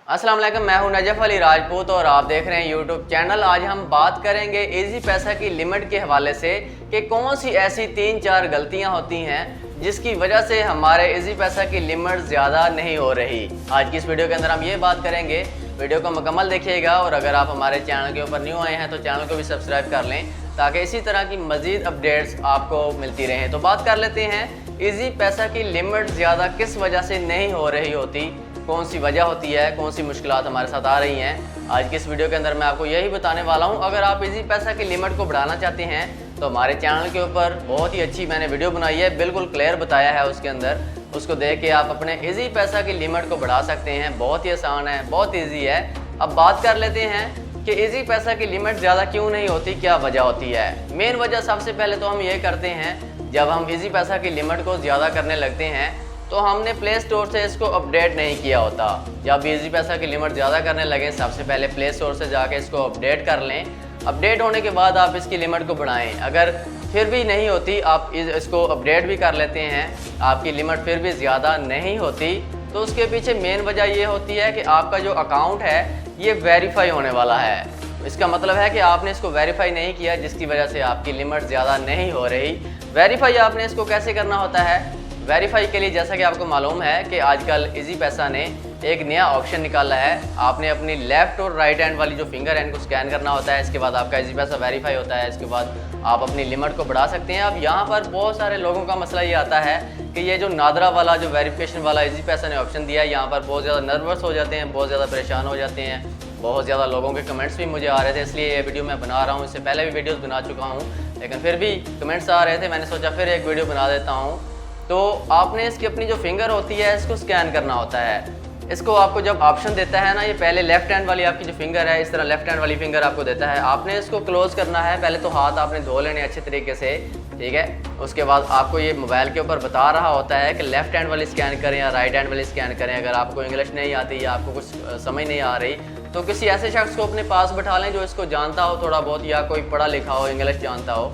अस्सलाम वालेकुम, मैं हूं नजफ अली राजपूत और आप देख रहे हैं यूट्यूब चैनल। आज हम बात करेंगे इजी पैसा की लिमिट के हवाले से कि कौन सी ऐसी 3-4 गलतियां होती हैं जिसकी वजह से हमारे इजी पैसा की लिमिट ज़्यादा नहीं हो रही। आज की इस वीडियो के अंदर हम ये बात करेंगे, वीडियो को मुकम्मल देखिएगा और अगर आप हमारे चैनल के ऊपर न्यू आए हैं तो चैनल को भी सब्सक्राइब कर लें ताकि इसी तरह की मज़ीद अपडेट्स आपको मिलती रहें। तो बात कर लेते हैं, इजी पैसा की लिमिट ज़्यादा किस वजह से नहीं हो रही होती, कौन सी वजह होती है, कौन सी मुश्किलात हमारे साथ आ रही हैं। आज की इस वीडियो के अंदर मैं आपको यही बताने वाला हूं। अगर आप इजी पैसा की लिमिट को बढ़ाना चाहते हैं तो हमारे चैनल के ऊपर बहुत ही अच्छी मैंने वीडियो बनाई है, बिल्कुल क्लियर बताया है उसके अंदर। उसको देख के आप अपने इजी पैसा की लिमिट को बढ़ा सकते हैं। बहुत ही आसान है, बहुत ईजी है। अब बात कर लेते हैं कि इजी पैसा की लिमिट ज़्यादा क्यों नहीं होती, क्या वजह होती है। मेन वजह सबसे पहले तो हम ये करते हैं, जब हम इजी पैसा की लिमिट को ज़्यादा करने लगते हैं तो हमने प्ले स्टोर से इसको अपडेट नहीं किया होता। जब इजी पैसा की लिमिट ज़्यादा करने लगे, सबसे पहले प्ले स्टोर से जाके इसको अपडेट कर लें। अपडेट होने के बाद आप इसकी लिमिट को बढ़ाएं। अगर फिर भी नहीं होती, आप इसको अपडेट भी कर लेते हैं, आपकी लिमिट फिर भी ज़्यादा नहीं होती, तो उसके पीछे मेन वजह ये होती है कि आपका जो अकाउंट है ये वेरीफाई होने वाला है। इसका मतलब है कि आपने इसको वेरीफाई नहीं किया, जिसकी वजह से आपकी लिमिट ज़्यादा नहीं हो रही। वेरीफाई आपने इसको कैसे करना होता है? वेरीफाई के लिए जैसा कि आपको मालूम है कि आजकल इजी पैसा ने एक नया ऑप्शन निकाला है। आपने अपनी लेफ़्ट और राइट हैंड वाली जो फिंगर है इनको स्कैन करना होता है। इसके बाद आपका इजी पैसा वेरीफाई होता है। इसके बाद आप अपनी लिमिट को बढ़ा सकते हैं। अब यहाँ पर बहुत सारे लोगों का मसला ये आता है कि ये जो नादरा वाला जो वेरिफिकेशन वाला इजी पैसा ने ऑप्शन दिया है, यहाँ पर बहुत ज़्यादा नर्वस हो जाते हैं, बहुत ज़्यादा परेशान हो जाते हैं। बहुत ज़्यादा लोगों के कमेंट्स भी मुझे आ रहे थे, इसलिए ये वीडियो मैं बना रहा हूँ। इससे पहले भी वीडियोज़ बना चुका हूँ, लेकिन फिर भी कमेंट्स आ रहे थे, मैंने सोचा फिर एक वीडियो बना देता हूँ। तो आपने इसकी अपनी जो फिंगर होती है इसको स्कैन करना होता है। इसको आपको जब ऑप्शन देता है ना, ये पहले लेफ्ट हैंड वाली आपकी जो फिंगर है, इस तरह लेफ्ट हैंड वाली फिंगर आपको देता है। आपने इसको क्लोज करना है। पहले तो हाथ आपने धो लेने अच्छे तरीके से, ठीक है। उसके बाद आपको ये मोबाइल के ऊपर बता रहा होता है कि लेफ्ट हैंड वाली स्कैन करें या राइट हैंड वाली स्कैन करें। अगर आपको इंग्लिश नहीं आती या आपको कुछ समझ नहीं आ रही तो किसी ऐसे शख्स को अपने पास बैठा लें जो इसको जानता हो थोड़ा बहुत, या कोई पढ़ा लिखा हो, इंग्लिश जानता हो।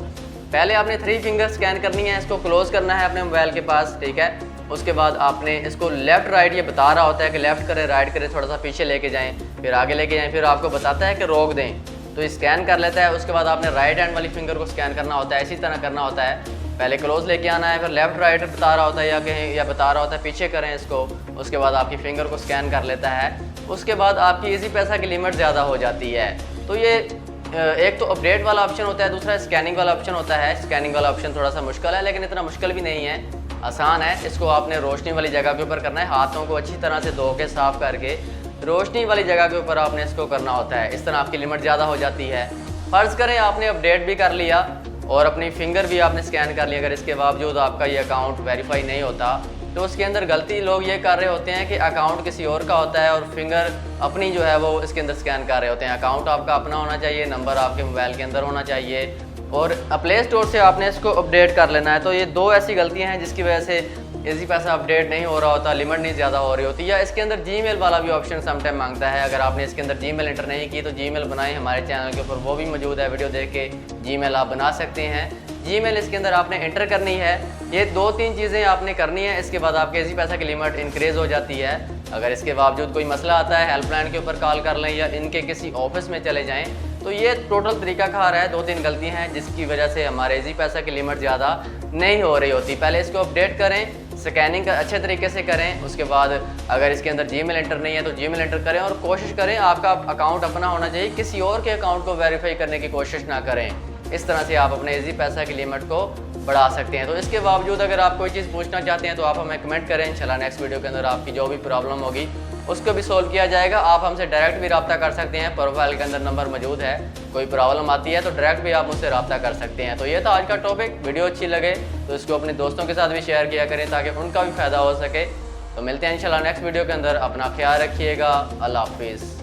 पहले आपने 3 फिंगर स्कैन करनी है, इसको क्लोज करना है अपने मोबाइल के पास, ठीक है। उसके बाद आपने इसको लेफ़्ट राइट ये बता रहा होता है कि लेफ़्ट करें, राइट करें, थोड़ा सा पीछे लेके जाएं, फिर आगे लेके जाएं, फिर आपको बताता है कि रोक दें, तो स्कैन कर लेता है। उसके बाद आपने राइट हैंड वाली फिंगर को स्कैन करना होता है। इसी तरह करना होता है, पहले क्लोज लेके आना है, फिर लेफ़्ट राइट बता रहा होता है या कहीं या बता रहा होता है पीछे करें इसको। उसके बाद आपकी फिंगर को स्कैन कर लेता है। उसके बाद आपकी इजी पैसा की लिमिट ज़्यादा हो जाती है। तो ये एक तो अपडेट वाला ऑप्शन होता है, दूसरा स्कैनिंग वाला ऑप्शन होता है। स्कैनिंग वाला ऑप्शन थोड़ा सा मुश्किल है, लेकिन इतना मुश्किल भी नहीं है, आसान है। इसको आपने रोशनी वाली जगह के ऊपर करना है। हाथों को अच्छी तरह से धो के साफ़ करके रोशनी वाली जगह के ऊपर आपने इसको करना होता है। इस तरह आपकी लिमिट ज़्यादा हो जाती है। फ़र्ज़ करें आपने अपडेट भी कर लिया और अपनी फिंगर भी आपने स्कैन कर लिया, अगर इसके बावजूद आपका ये अकाउंट वेरीफाई नहीं होता, तो उसके अंदर गलती लोग ये कर रहे होते हैं कि अकाउंट किसी और का होता है और फिंगर अपनी जो है वो इसके अंदर स्कैन कर रहे होते हैं। अकाउंट आपका अपना होना चाहिए, नंबर आपके मोबाइल के अंदर होना चाहिए और प्ले स्टोर से आपने इसको अपडेट कर लेना है। तो ये 2 ऐसी गलतियां हैं जिसकी वजह से इजी पैसा अपडेट नहीं हो रहा होता, लिमिट नहीं ज़्यादा हो रही होती। या इसके अंदर जीमेल वाला भी ऑप्शन समटाइम मांगता है। अगर आपने इसके अंदर जीमेल एंटर नहीं की तो जीमेल बनाएं, हमारे चैनल के ऊपर वो भी मौजूद है, वीडियो देख के जीमेल आप बना सकते हैं। जीमेल इसके अंदर आपने एंटर करनी है। ये 2-3 चीज़ें आपने करनी है। इसके बाद आपके इजी पैसा की लिमिट इंक्रीज़ हो जाती है। अगर इसके बावजूद कोई मसला आता है, हेल्पलाइन के ऊपर कॉल कर लें या इनके किसी ऑफिस में चले जाएं। तो ये टोटल तरीकाकार है। 2-3 गलतियां हैं जिसकी वजह से हमारे इजी पैसा की लिमिट ज़्यादा नहीं हो रही होती। पहले इसको अपडेट करें, स्कैनिंग का अच्छे तरीके से करें। उसके बाद अगर इसके अंदर जीमेल एंटर नहीं है तो जीमेल एंटर करें और कोशिश करें आपका अकाउंट अपना होना चाहिए, किसी और के अकाउंट को वेरीफाई करने की कोशिश ना करें। इस तरह से आप अपने इजी पैसा की लिमिट को बढ़ा सकते हैं। तो इसके बावजूद अगर आप कोई चीज़ पूछना चाहते हैं तो आप हमें कमेंट करें। इंशाल्लाह नेक्स्ट वीडियो के अंदर आपकी जो भी प्रॉब्लम होगी उसको भी सोल्व किया जाएगा। आप हमसे डायरेक्ट भी रब्ता कर सकते हैं, प्रोफाइल के अंदर नंबर मौजूद है। कोई प्रॉब्लम आती है तो डायरेक्ट भी आप मुझसे रब्ता कर सकते हैं। तो ये था आज का टॉपिक। वीडियो अच्छी लगे तो इसको अपने दोस्तों के साथ भी शेयर किया करें ताकि उनका भी फ़ायदा हो सके। तो मिलते हैं इंशाल्लाह नेक्स्ट वीडियो के अंदर। अपना ख्याल रखिएगा। अल्लाह हाफिज़।